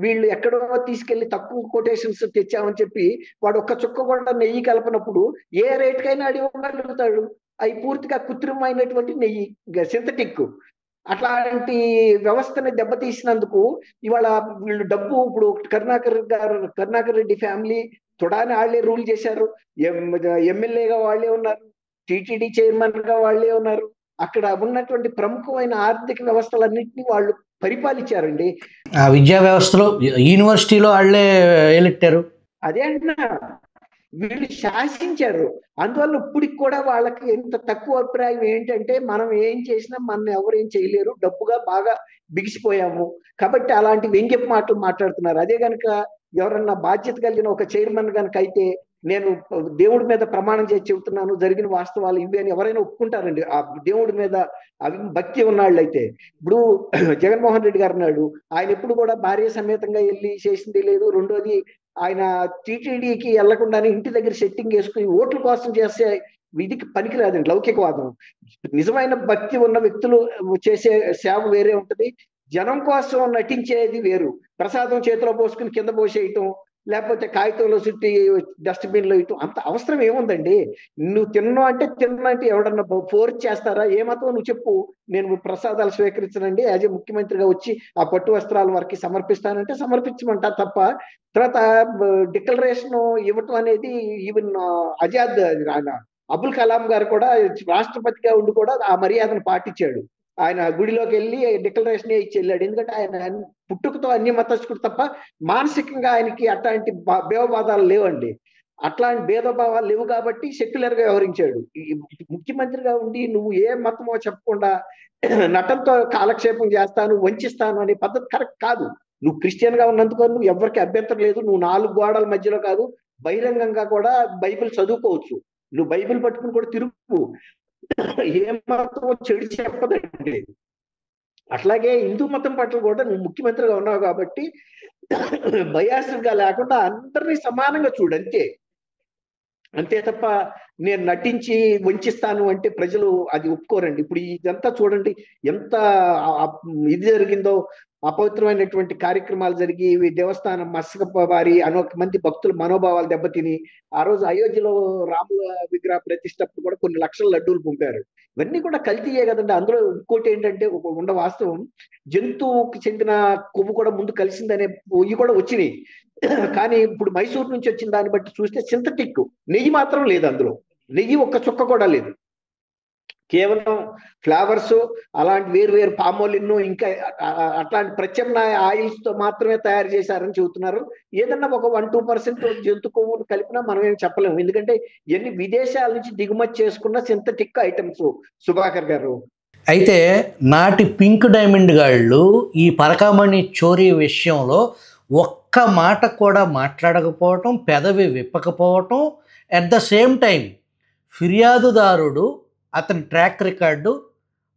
[SPEAKER 2] వీళ్ళు ఎక్కడో తీసుకెళ్లి తక్కువ కొటేషన్స్ తెచ్చామని చెప్పి వాడు ఒక్క చుక్క కూడా నెయ్యి కలపనప్పుడు ఏ రేటుకైనా అడిగలుగుతాడు. అవి పూర్తిగా కృత్రిమైనటువంటి నెయ్యి, సింథటిక్. అట్లాంటి వ్యవస్థని దెబ్బతీసినందుకు ఇవాళ వీళ్ళు డబ్బు, ఇప్పుడు కరుణాకర్ రెడ్డి ఫ్యామిలీ తుడాని వాళ్ళే రూల్ చేశారు, ఎమ్మెల్యేగా వాళ్ళే ఉన్నారు, టీటీడీ చైర్మన్ గా వాళ్ళే ఉన్నారు. అక్కడ ఉన్నటువంటి ప్రముఖమైన ఆర్థిక వ్యవస్థలన్నింటినీ వాళ్ళు పరిపాలించారండి.
[SPEAKER 1] ఆ విద్యా వ్యవస్థలో, యూనివర్సిటీలో వాళ్ళే ఏలెట్టారు.
[SPEAKER 2] అదే అంటున్నా, వీళ్ళు శాసించారు. అందువల్ల ఇప్పటికి కూడా వాళ్ళకి ఎంత తక్కువ అభిప్రాయం ఏంటంటే, మనం ఏం చేసినా మన ఎవరేం చేయలేరు, డబ్బుగా బాగా బిగిసిపోయాము కాబట్టి అలాంటి వ్యంగ్యపు మాటలు మాట్లాడుతున్నారు. అదే కనుక ఎవరన్నా బాధ్యత కలిగిన ఒక చైర్మన్ కనుక అయితే నేను దేవుడి మీద ప్రమాణం చేసి చెబుతున్నాను, జరిగిన వాస్తవాలు ఇవి అని ఎవరైనా ఒప్పుకుంటారండి ఆ దేవుడి మీద భక్తి ఉన్నాళ్ళు అయితే. ఇప్పుడు జగన్మోహన్ రెడ్డి గారు ఉన్నాడు, ఆయన ఎప్పుడు కూడా భార్య సమేతంగా వెళ్ళి చేసింది లేదు. రెండోది, ఆయన టీటీడీకి వెళ్లకుండానే ఇంటి దగ్గర సెట్టింగ్ వేసుకుని ఓట్ల కోసం చేసే విధికి పనికిరాదండి లౌకికవాదం. నిజమైన భక్తి ఉన్న వ్యక్తులు చేసే సేవ వేరే ఉంటది, జనం కోసం నటించేది వేరు. ప్రసాదం చేతిలో పోసుకుని కింద పోసేయటం, లేకపోతే కాగితంలో చుట్టి డస్ట్బిన్ లో వేయటం అంత అవసరం ఏముందండి? నువ్వు తిన్నా అంటే తిన్నా అంటే ఎవడన్నా ఫోర్స్ చేస్తారా? ఏ మతం నువ్వు చెప్పు, నేను ప్రసాదాలు స్వీకరించనండి, యాజ్ ఏ ముఖ్యమంత్రిగా వచ్చి ఆ పట్టు వస్త్రాల వారికి సమర్పిస్తానంటే సమర్పించమంటా తప్ప, తర్వాత డిక్లరేషన్ ఇవ్వటం అనేది ఈవెన్ ఆజాద్ అబుల్ కలాం గారు కూడా రాష్ట్రపతిగా ఉండి కూడా ఆ మర్యాదను పాటించాడు. ఆయన గుడిలోకి వెళ్ళి డిక్లరేషన్ ఇచ్చి వెళ్ళాడు. ఎందుకంటే ఆయన పుట్టుకతో అన్ని మతస్థుడు తప్ప మానసికంగా ఆయనకి అట్లాంటి భేదభావాలు లేవండి. అట్లాంటి భేదభావాలు లేవు కాబట్టి సెక్యులర్ గా వ్యవహరించాడు. ముఖ్యమంత్రిగా ఉండి నువ్వు ఏ మతమో చెప్పకుండా నటంతో కాలక్షేపం చేస్తాను, వంచిస్తాను అనే పద్ధతి కరెక్ట్ కాదు. నువ్వు క్రిస్టియన్ గా ఉన్నందుకు నువ్వు ఎవరికి అభ్యంతరం లేదు, నువ్వు 4 గోడల మధ్యలో కాదు, బహిరంగంగా కూడా బైబిల్ చదువుకోవచ్చు. నువ్వు బైబిల్ పట్టుకుని కూడా తిరుగు, ఏ మతం చెడు చెప్పదండి. అట్లాగే హిందూ మతం పట్ల కూడా నువ్వు ముఖ్యమంత్రిగా ఉన్నావు కాబట్టి బయాస్గా లేకుండా అందరినీ సమానంగా చూడు, అంతే. అంతే తప్ప నేను నటించి వంచిస్తాను అంటే ప్రజలు అది ఒప్పుకోరండి. ఇప్పుడు ఇదంతా చూడండి ఎంత ఇది జరిగిందో, అపవిత్రమైనటువంటి కార్యక్రమాలు జరిగి దేవస్థానం మసకబారి అనేక మంది భక్తుల మనోభావాలు దెబ్బతిని, ఆ రోజు అయోధ్యలో రాముల విగ్రహ ప్రతిష్టప్పుడు కూడా కొన్ని లక్షల లడ్డూలు పంపారు. ఇవన్నీ కూడా కల్తీయే కదండి. అందులో ఇంకోటి ఏంటంటే ఉన్న వాస్తవం, జంతువుకి చెందిన కొవ్వు కూడా ముందు కలిసిందనే ఇవి కూడా వచ్చినాయి. కానీ ఇప్పుడు మైసూర్ నుంచి వచ్చిన దాన్ని బట్టి చూస్తే సింథటిక్ నెయ్యి మాత్రం లేదు, అందులో నెయ్యి ఒక్క చుక్క కూడా లేదు. కేవలం ఫ్లేవర్స్, అలాంటి వేరు వేరు పామోలిన్, ఇంకా అట్లాంటి ప్రత్యామ్నాయ ఆయిల్స్ తో మాత్రమే తయారు చేశారని చెబుతున్నారు. ఏదన్నా ఒక 1-2% జంతు కొవ్వును కలిపినా మనం ఏం చెప్పలేము, ఎందుకంటే ఎన్ని విదేశాల నుంచి దిగుమతి చేసుకున్న సింథటిక్ ఐటమ్స్. సుభాకర్ గారు,
[SPEAKER 1] అయితే నాటి పింక్ డైమండ్ గాళ్ళు ఈ పరకామణి చోరీ విషయంలో ఒక్క మాట కూడా మాట్లాడకపోవటం, పెదవి విప్పకపోవటం, అట్ ద సేమ్ టైం ఫిర్యాదుదారుడు అతని ట్రాక్ రికార్డు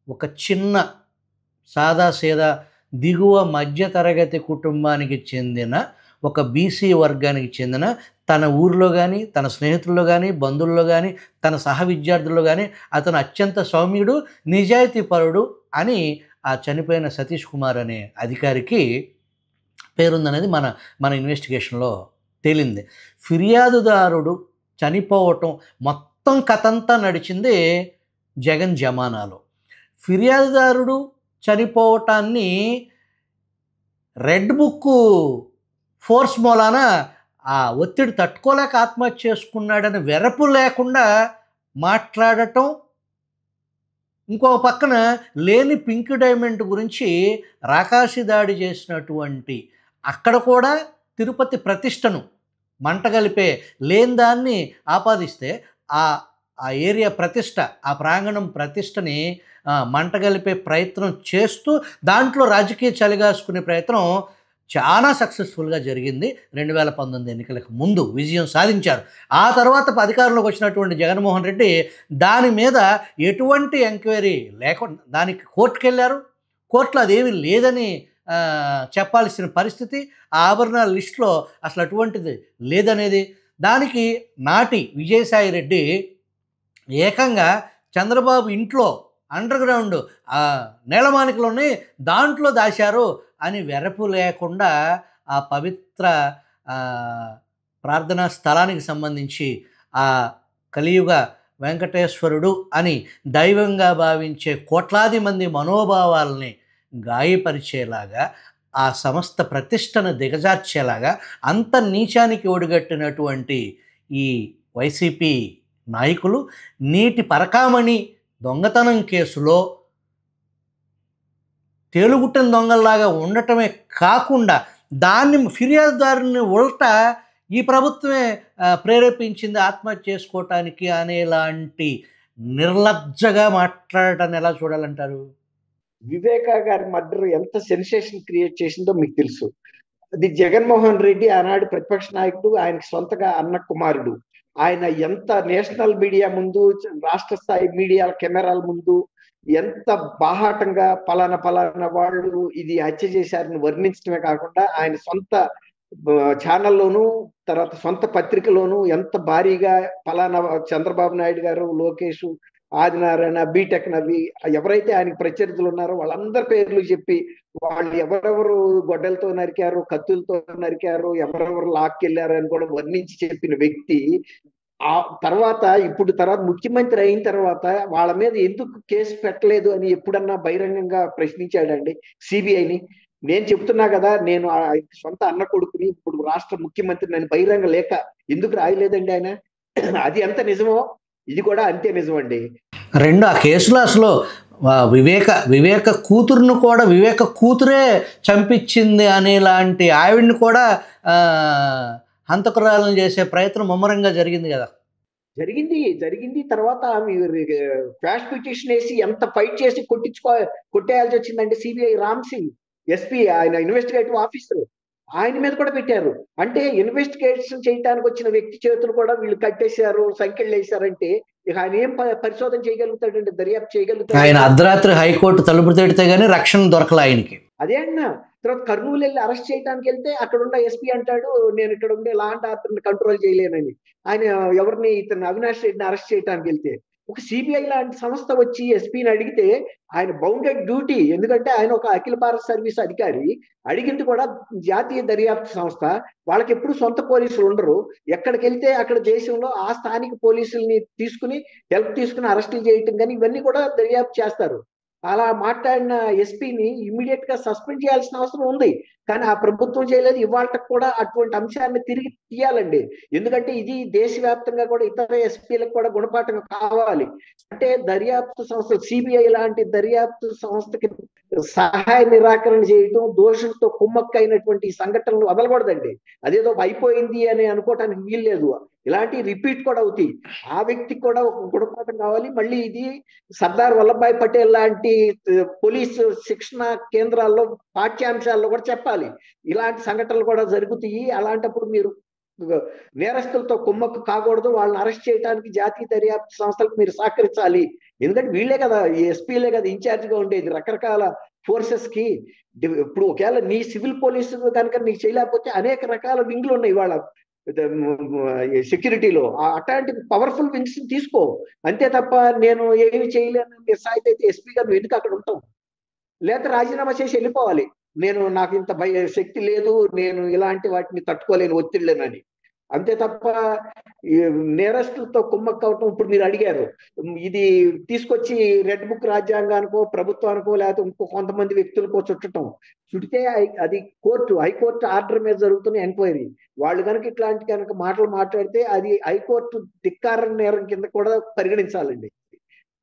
[SPEAKER 1] ఒక చిన్న సాదాసీదా దిగువ మధ్యతరగతి కుటుంబానికి చెందిన ఒక బీసీ వర్గానికి చెందిన తన ఊరిలో కానీ, తన స్నేహితుల్లో కానీ, బంధువుల్లో కానీ, తన సహ విద్యార్థుల్లో కానీ అతను అత్యంత సౌమ్యుడు, నిజాయితీపరుడు అని ఆ చనిపోయిన సతీష్ కుమార్ అనే అధికారికి పేరుందనేది మన ఇన్వెస్టిగేషన్లో తేలింది. ఫిర్యాదుదారుడు చనిపోవటం మొత్తం కథంతా నడిచింది జగన్ జమానాలో. ఫిర్యాదుదారుడు చనిపోవటాన్ని రెడ్ బుక్ ఫోర్స్ మూలాన ఆ ఒత్తిడి తట్టుకోలేక ఆత్మహత్య చేసుకున్నాడని వెరపు లేకుండా మాట్లాడటం, ఇంకో పక్కన లేని పింక్ డైమండ్ గురించి రాకాసి దాడి చేసినటువంటి అక్కడ కూడా తిరుపతి ప్రతిష్టను మంటగలిపే లేని దాన్ని ఆపాదిస్తే ఆ ఏరియా ప్రతిష్ట, ఆ ప్రాంగణం ప్రతిష్టని మంటగలిపే ప్రయత్నం చేస్తూ దాంట్లో రాజకీయ చలిగాసుకునే ప్రయత్నం చాలా సక్సెస్ఫుల్గా జరిగింది. 2019 ఎన్నికలకు ముందు విజయం సాధించారు. ఆ తర్వాత అధికారంలోకి వచ్చినటువంటి జగన్మోహన్ రెడ్డి దాని మీద ఎటువంటి ఎంక్వైరీ లేకుండా దానికి కోర్టుకు వెళ్ళారు. కోర్టులో అదేమీ లేదని చెప్పాల్సిన పరిస్థితి, ఆ ఆభరణాల లిస్టులో అసలు అటువంటిది లేదనేది. దానికి నాటి విజయసాయి రెడ్డి ఏకంగా చంద్రబాబు ఇంట్లో అండర్ గ్రౌండ్ నేలమానికలోని దాంట్లో దాశారు అని వెరపు లేకుండా ఆ పవిత్ర ప్రార్థనా స్థలానికి సంబంధించి ఆ కలియుగ వెంకటేశ్వరుడు అని దైవంగా భావించే కోట్లాది మంది మనోభావాలని గాయపరిచేలాగా, ఆ సమస్త ప్రతిష్టను దిగజార్చేలాగా అంత నీచానికి ఒడిగట్టినటువంటి ఈ వైసీపీ నాయకులు నీటి పరకామణి దొంగతనం కేసులో తేలుగుట్టిన దొంగల్లాగా ఉండటమే కాకుండా దాన్ని ఫిర్యాదుదారుని ఉల్టా ఈ ప్రభుత్వమే ప్రేరేపించింది ఆత్మహత్య చేసుకోవటానికి అనేలాంటి నిర్లజ్జగా మాట్లాడటాన్ని ఎలా చూడాలంటారు?
[SPEAKER 2] వివేకా గారి మర్డర్ ఎంత సెన్సేషన్ క్రియేట్ చేసిందో మీకు తెలుసు. అది జగన్మోహన్ రెడ్డి ఆనాడు ప్రతిపక్ష నాయకుడు, ఆయనకి సొంతగా అన్న కుమారుడు. ఆయన ఎంత నేషనల్ మీడియా ముందు, రాష్ట్ర స్థాయి మీడియా కెమెరాల ముందు ఎంత బాహాటంగా పలానా వాళ్ళు ఇది హత్య చేశారని వర్ణించడమే కాకుండా ఆయన సొంత ఛానల్లోను, తర్వాత సొంత పత్రికలోను ఎంత భారీగా పలానా చంద్రబాబు నాయుడు గారు, లోకేష్, ఆదినారాయణ, బీటెక్ నవి ఎవరైతే ఆయనకి ప్రత్యర్థులు ఉన్నారో వాళ్ళందరి పేర్లు చెప్పి వాళ్ళు ఎవరెవరు గొడ్డలతో నరికారు, కత్తులతో నరికారు, ఎవరెవరు లాక్కెళ్ళారు అని కూడా వర్ణించి చెప్పిన వ్యక్తి ఆ తర్వాత ముఖ్యమంత్రి అయిన తర్వాత వాళ్ళ మీద ఎందుకు కేసు పెట్టలేదు అని ఎప్పుడన్నా బహిరంగంగా ప్రశ్నించాడండి సిబిఐని? నేను చెప్తున్నా కదా, నేను సొంత అన్న కొడుకుని, ఇప్పుడు రాష్ట్ర ముఖ్యమంత్రి, నన్ను బహిరంగ లేక ఎందుకు రాయలేదండి ఆయన? అది ఎంత నిజమో ఇది కూడా అంతే నిజమండి.
[SPEAKER 1] రెండు ఆ కేసులో అసలు వివేక కూతురును కూడా వివేక కూతురే చంపించింది అనేలాంటి ఆవిడ్ని కూడా హంతకురాలను చేసే ప్రయత్నం ముమ్మరంగా జరిగింది కదా.
[SPEAKER 2] జరిగింది. తర్వాత క్వాష్ పిటిషన్ వేసి ఎంత ఫైట్ చేసి కొట్టేయాల్సి వచ్చిందంటే సిబిఐ రామ్ సింగ్ ఎస్పీ, ఆయన ఇన్వెస్టిగేటివ్ ఆఫీసర్, ఆయన మీద కూడా పెట్టారు. అంటే ఇన్వెస్టిగేషన్ చేయడానికి వచ్చిన వ్యక్తి చేతులు కూడా వీళ్ళు కట్టేశారు, సంఖ్యలు వేశారంటే ఇక ఆయన ఏం పరిశోధన చేయగలుగుతాడండి, దర్యాప్తు చేయగలుగుతాడు?
[SPEAKER 1] ఆయన అర్ధరాత్రి హైకోర్టు తలుపు తడితే గానీ రక్షణ దొరకలే ఆయనకి.
[SPEAKER 2] అదే అన్న. తర్వాత కర్నూలు వెళ్ళి అరెస్ట్ చేయడానికి వెళ్తే అక్కడ ఉన్న ఎస్పీ అంటాడు, నేను ఇక్కడ ఉండే లా అండ్ ఆర్డర్ని కంట్రోల్ చేయలేనని. ఆయన ఎవరిని, ఇతను అవినాష్ రెడ్డిని అరెస్ట్ చేయడానికి వెళ్తే ఒక సిబిఐ లాంటి సంస్థ వచ్చి ఎస్పీని అడిగితే ఆయన బౌండెడ్ డ్యూటీ, ఎందుకంటే ఆయన ఒక అఖిల భారత సర్వీస్ అధికారి, అడిగింది కూడా జాతీయ దర్యాప్తు సంస్థ. వాళ్ళకి ఎప్పుడు సొంత పోలీసులు ఉండరు. ఎక్కడికి వెళ్తే అక్కడ దేశంలో ఆ స్థానిక పోలీసుల్ని హెల్ప్ తీసుకుని అరెస్టులు చేయటం కానీ ఇవన్నీ కూడా దర్యాప్తు చేస్తారు. అలా మాట్లాడిన ఎస్పీని ఇమ్మీడియట్ గా సస్పెండ్ చేయాల్సిన అవసరం ఉంది, కానీ ఆ ప్రభుత్వం చేయలేదు. ఇవాళకి కూడా అటువంటి అంశాన్ని తిరిగి తీయాలండి, ఎందుకంటే ఇది దేశవ్యాప్తంగా కూడా ఇతర ఎస్పీలకు కూడా గుణపాఠం కావాలి. అంటే దర్యాప్తు సంస్థ సిబిఐ లాంటి దర్యాప్తు సంస్థకి సహాయ నిరాకరణ చేయటం, దోషులతో కుమ్మక్కైనటువంటి సంఘటనలు వదలకూడదండి. అదేదో అయిపోయింది అని అనుకోవటానికి వీల్లేదు. ఇలాంటి రిపీట్ కూడా అవుతాయి. ఆ వ్యక్తికి కూడా ఒక గుణపాఠం కావాలి. మళ్ళీ ఇది సర్దార్ వల్లభాయ్ పటేల్ లాంటి పోలీసు శిక్షణ కేంద్రాల్లో పాఠ్యాంశాల్లో కూడా చెప్పాలి, ఇలాంటి సంఘటనలు కూడా జరుగుతాయి. అలాంటప్పుడు మీరు నేరస్తులతో కుమ్మక్కు కాకూడదు, వాళ్ళని అరెస్ట్ చేయడానికి జాతీయ దర్యాప్తు సంస్థలకు మీరు సహకరించాలి. ఎందుకంటే వీళ్ళే కదా, ఎస్పీలే కదా ఇన్ఛార్జ్ గా ఉండేది రకరకాల ఫోర్సెస్ కి. ఇప్పుడు ఒకవేళ నీ సివిల్ పోలీసు కనుక నీకు చేయలేకపోతే అనేక రకాల వింగ్లు ఉన్నాయి ఇవాళ సెక్యూరిటీలో. అట్లాంటి పవర్ఫుల్ వింగ్స్ తీసుకో, అంతే తప్ప నేను ఏమి చేయలేను సాయితే అయితే ఎస్పీ గారు ఎందుకు అక్కడ ఉంటాం? లేదా రాజీనామా చేసి వెళ్ళిపోవాలి, నాకు ఇంత శక్తి లేదు, నేను ఇలాంటి వాటిని తట్టుకోలేని ఒత్తిళ్ళేనని. అంతే తప్ప నేరస్తులతో కుమ్మక్క అవటం, ఇప్పుడు మీరు అడిగారు, ఇది తీసుకొచ్చి రెడ్ బుక్ రాజ్యాంగానికో ప్రభుత్వానికో లేకపోతే ఇంకో కొంతమంది వ్యక్తులకో చుడితే అది హైకోర్టు ఆర్డర్ మీద జరుగుతున్న ఎంక్వైరీ. వాళ్ళు కనుక ఇట్లాంటి మాటలు మాట్లాడితే అది హైకోర్టు ధిక్కార నేరం కింద కూడా పరిగణించాలండి.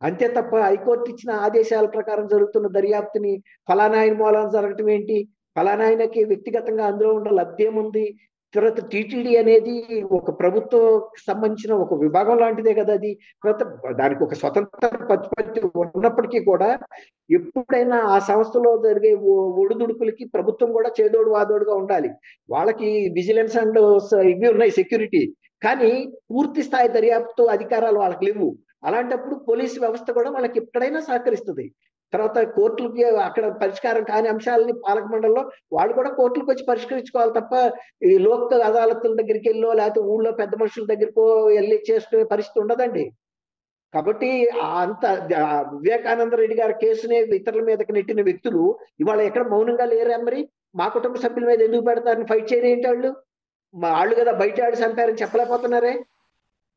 [SPEAKER 2] అంతే తప్ప హైకోర్టు ఇచ్చిన ఆదేశాల ప్రకారం జరుగుతున్న దర్యాప్తుని ఫలానా ఆయన మూలాన జరగటం ఏంటి? ఫలానా ఆయనకి వ్యక్తిగతంగా అందులో ఉన్న లబ్ధం ఉంది. తర్వాత టీటీడీ అనేది ఒక ప్రభుత్వం సంబంధించిన ఒక విభాగం లాంటిదే కదా అది. తర్వాత దానికి ఒక స్వతంత్ర ప్రతిపత్తి ఉన్నప్పటికీ కూడా ఎప్పుడైనా ఆ సంస్థలో జరిగే ఒడిదుడుకులకి ప్రభుత్వం కూడా చేదోడు వాదోడుగా ఉండాలి. వాళ్ళకి విజిలెన్స్ అండ్ ఇవి ఉన్నాయి, సెక్యూరిటీ, కానీ పూర్తి స్థాయి దర్యాప్తు అధికారాలు వాళ్ళకి లేవు. అలాంటప్పుడు పోలీసు వ్యవస్థ కూడా వాళ్ళకి ఎక్కడైనా సహకరిస్తుంది. తర్వాత కోర్టులకి అక్కడ పరిష్కారం కాని అంశాలని పాలక మండలిలో వాళ్ళు కూడా కోర్టులకు వచ్చి పరిష్కరించుకోవాలి తప్ప ఈ లోక్ అదాలతుల దగ్గరికి వెళ్ళో లేకపోతే ఊళ్ళో పెద్ద మనుషుల దగ్గరకో వెళ్ళి చేసుకునే పరిస్థితి ఉండదండి. కాబట్టి అంత వివేకానంద రెడ్డి గారి కేసునే ఇతరుల మీదకి నెట్టిన వ్యక్తులు ఇవాళ ఎక్కడ మౌనంగా లేరా? మరి మా కుటుంబ సభ్యుల మీద ఎందుకు పెడతారని ఫైట్ చేయరు ఏంటి? వాళ్ళు కదా బయట ఆడి చంపారని చెప్పలేకపోతున్నారే.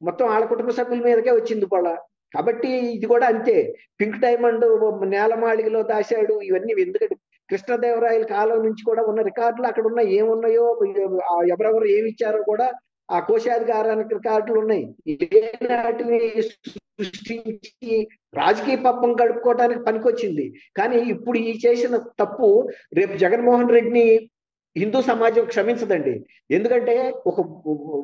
[SPEAKER 2] మొత్తం వాళ్ళ కుటుంబ సభ్యుల మీదకే వచ్చింది కూడా. కాబట్టి ఇది కూడా అంతే. పింక్ డైమండ్ నేలమాళిగలో దాశాడు, ఇవన్నీ ఎందుకంటే కృష్ణదేవరాయల కాలం నుంచి కూడా ఉన్న రికార్డులు అక్కడ ఉన్న ఏమున్నాయో, ఎవరెవరు ఏమి ఇచ్చారో కూడా ఆ కోశాధికారానికి రికార్డులు ఉన్నాయి. వాటిని సృష్టించి రాజకీయ పబ్బం గడుపుకోవడానికి పనికొచ్చింది. కానీ ఇప్పుడు ఈ చేసిన తప్పు రేపు జగన్మోహన్ రెడ్డిని హిందూ సమాజం క్షమించదండి. ఎందుకంటే ఒక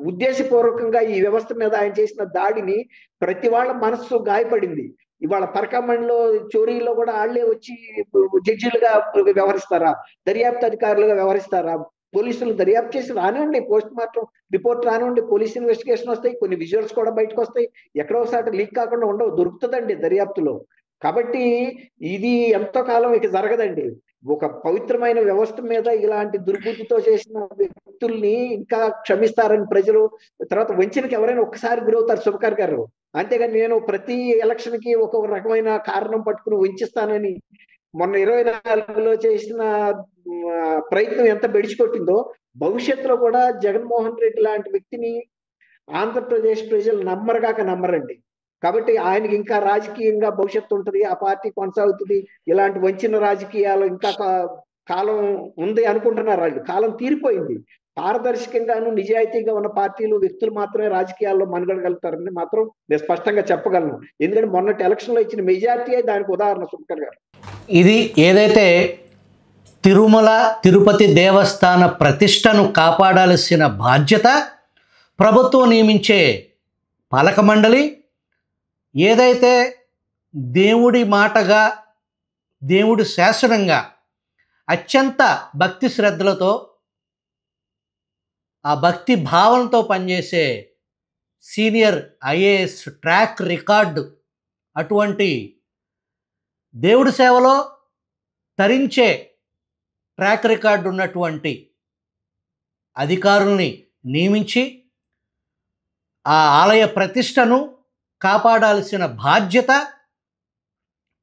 [SPEAKER 2] ఉద్దేశపూర్వకంగా ఈ వ్యవస్థ మీద ఆయన చేసిన దాడిని ప్రతి వాళ్ళ మనస్సు గాయపడింది. ఇవాళ పరకమండలో చోరీలో కూడా వాళ్ళే వచ్చి జడ్జిలుగా వ్యవహరిస్తారా, దర్యాప్తు అధికారులుగా వ్యవహరిస్తారా? పోలీసులు దర్యాప్తు చేసి రానివ్వండి, పోస్ట్ మార్టం రిపోర్ట్ రానివ్వండి, పోలీస్ ఇన్వెస్టిగేషన్ వస్తాయి, కొన్ని విజువల్స్ కూడా బయటకు వస్తాయి, ఎక్కడో ఒకసారి లీక్ కాకుండా ఉండవు, దొరుకుతుందండి దర్యాప్తులో. కాబట్టి ఇది ఎంతో కాలం ఇక జరగదండి. ఒక పవిత్రమైన వ్యవస్థ మీద ఇలాంటి దుర్బుద్ధితో చేసిన వ్యక్తుల్ని ఇంకా క్షమిస్తారని ప్రజలు, తర్వాత వంచనకి ఎవరైనా ఒక్కసారి గురవుతారు శుభకర్ గారు. అంతేగాని నేను ప్రతి ఎలక్షన్ కి ఒక రకమైన కారణం పట్టుకుని వంచిస్తానని మొన్న 24లో చేసిన ప్రయత్నం ఎంత బెడిచికొట్టిందో, భవిష్యత్తులో కూడా జగన్మోహన్ రెడ్డి లాంటి వ్యక్తిని ఆంధ్రప్రదేశ్ ప్రజలు నమ్మరుగాక నమ్మరండి. కాబట్టి ఆయనకి ఇంకా రాజకీయంగా భవిష్యత్తు ఉంటుంది, ఆ పార్టీ కొనసాగుతుంది. ఇలాంటి వంచిన రాజకీయాలు ఇంకా కాలం ఉంది అనుకుంటున్నారు వాళ్ళు. కాలం తీరిపోయింది. పారదర్శకంగాను నిజాయితీగా ఉన్న పార్టీలు, వ్యక్తులు మాత్రమే రాజకీయాల్లో మనుగడగలుగుతారని మాత్రం నేను స్పష్టంగా చెప్పగలను. ఎందుకంటే మొన్నటి ఎలక్షన్లో ఇచ్చిన మెజార్టీ దానికి ఉదాహరణ శుభకర్ గారు.
[SPEAKER 1] ఇది ఏదైతే తిరుమల తిరుపతి దేవస్థాన ప్రతిష్టను కాపాడాల్సిన బాధ్యత ప్రభుత్వం నియమించే పాలక మండలి, ఏదైతే దేవుడి మాటగా, దేవుడి శాసనంగా అత్యంత భక్తి శ్రద్ధలతో, ఆ భక్తి భావనతో పనిచేసే సీనియర్ ఐఏఎస్ ట్రాక్ రికార్డు, అటువంటి దేవుడి సేవలో తరించే ట్రాక్ రికార్డు ఉన్నటువంటి అధికారుల్ని నియమించి ఆ ఆలయ ప్రతిష్టను కాపాడాల్సిన బాధ్యత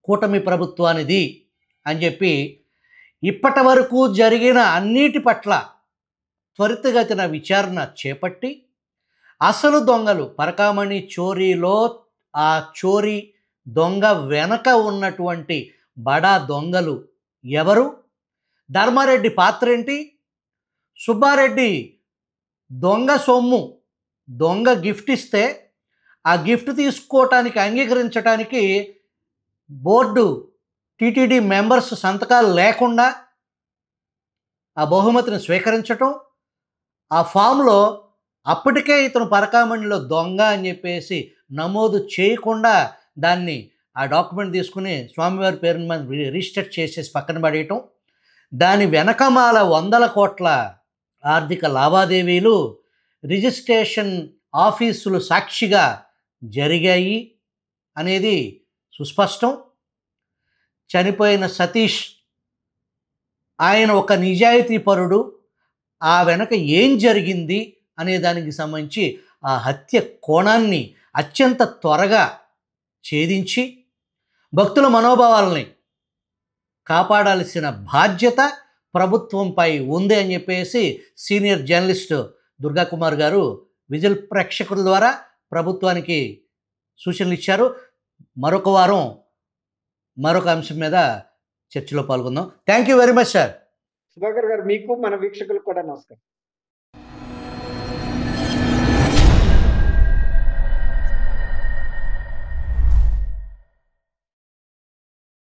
[SPEAKER 1] కూటమి ప్రభుత్వానిది అని చెప్పి ఇప్పటి వరకు జరిగిన అన్నిటి పట్ల త్వరితగతిన విచారణ చేపట్టి అసలు దొంగలు, పరకామణి చోరీలో ఆ చోరీ దొంగ వెనక ఉన్నటువంటి బడా దొంగలు ఎవరు, ధర్మారెడ్డి పాత్ర ఏంటి, సుబ్బారెడ్డి దొంగ సొమ్ము, దొంగ గిఫ్ట్ ఇస్తే ఆ గిఫ్ట్ తీసుకోవటానికి అంగీకరించడానికి బోర్డు టీటీడీ మెంబర్స్ సంతకాలు లేకుండా ఆ బహుమతిని స్వీకరించటం, ఆ ఫామ్లో అప్పటికే ఇతను పరకామణిలో దొంగ అని చెప్పేసి నమోదు చేయకుండా దాన్ని, ఆ డాక్యుమెంట్ తీసుకుని స్వామివారి పేరుని మనం రిజిస్టర్ చేసేసి పక్కన పడేయటం, దాని వెనకమాల 100 కోట్ల ఆర్థిక లావాదేవీలు రిజిస్ట్రేషన్ ఆఫీసులు సాక్షిగా జరిగాయి అనేది సుస్పష్టం. చనిపోయిన సతీష్ ఆయన ఒక నిజాయితీ పరుడు, ఆ వెనక ఏం జరిగింది అనే దానికి సంబంధించి ఆ హత్య కోణాన్ని అత్యంత త్వరగా ఛేదించి భక్తుల మనోభావాలని కాపాడాల్సిన బాధ్యత ప్రభుత్వంపై ఉంది అని చెప్పేసి సీనియర్ జర్నలిస్ట్ దుర్గాకుమార్ గారు విజిల్ ప్రేక్షకుల ద్వారా ప్రభుత్వానికి సూచనలు ఇచ్చారు. మరొక వారం మరొక అంశం మీద చర్చలో పాల్గొందాం. Thank you very much sir.
[SPEAKER 2] Sudhakar garu, మీకు మన వీక్షకులకు కూడా నమస్కారం.